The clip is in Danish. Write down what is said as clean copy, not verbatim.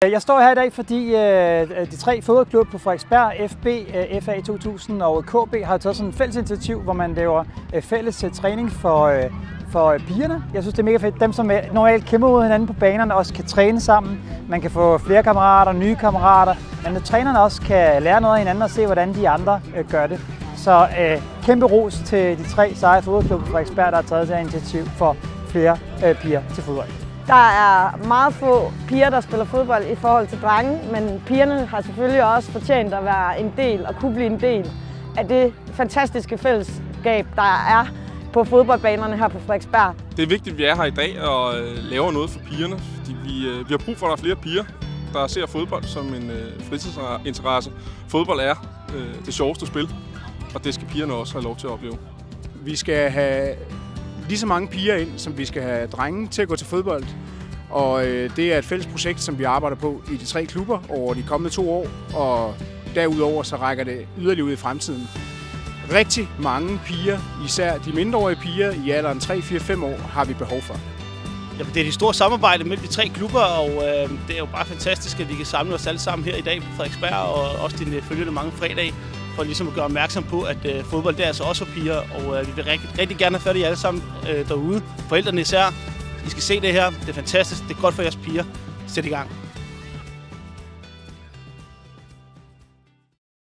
Jeg står her i dag, fordi de tre fodboldklubber på Frederiksberg, FB, FA 2000 og KB har taget sådan et fælles initiativ, hvor man laver fælles træning for pigerne. Jeg synes, det er mega fedt. Dem, som normalt kæmper mod hinanden på banerne, også kan træne sammen. Man kan få flere kammerater, nye kammerater, men trænerne også kan lære noget af hinanden og se, hvordan de andre gør det. Så kæmpe ros til de tre seje fodboldklubber på Frederiksberg, der har taget det her initiativ for flere piger til fodbold. Der er meget få piger, der spiller fodbold i forhold til drenge, men pigerne har selvfølgelig også fortjent at være en del og kunne blive en del af det fantastiske fællesskab, der er på fodboldbanerne her på Frederiksberg. Det er vigtigt, at vi er her i dag og laver noget for pigerne, fordi vi har brug for, at der er flere piger, der ser fodbold som en fritidsinteresse. Fodbold er det sjoveste spil, og det skal pigerne også have lov til at opleve. Vi skal have lige så mange piger ind, som vi skal have drenge til at gå til fodbold. Og det er et fælles projekt, som vi arbejder på i de tre klubber over de kommende 2 år. Og derudover så rækker det yderligere ud i fremtiden. Rigtig mange piger, især de mindreårige piger i alderen 3-4-5 år, har vi behov for. Jamen, det er et stort samarbejde mellem de tre klubber, og det er jo bare fantastisk, at vi kan samle os alle sammen her i dag på Frederiksberg, og også de følgende mange fredage, for ligesom at gøre opmærksom på, at fodbold det er altså også for piger, og vi vil rigtig gerne have fat i alle sammen derude. Forældrene især, I skal se det her, det er fantastisk, det er godt for jeres piger. Sæt i gang.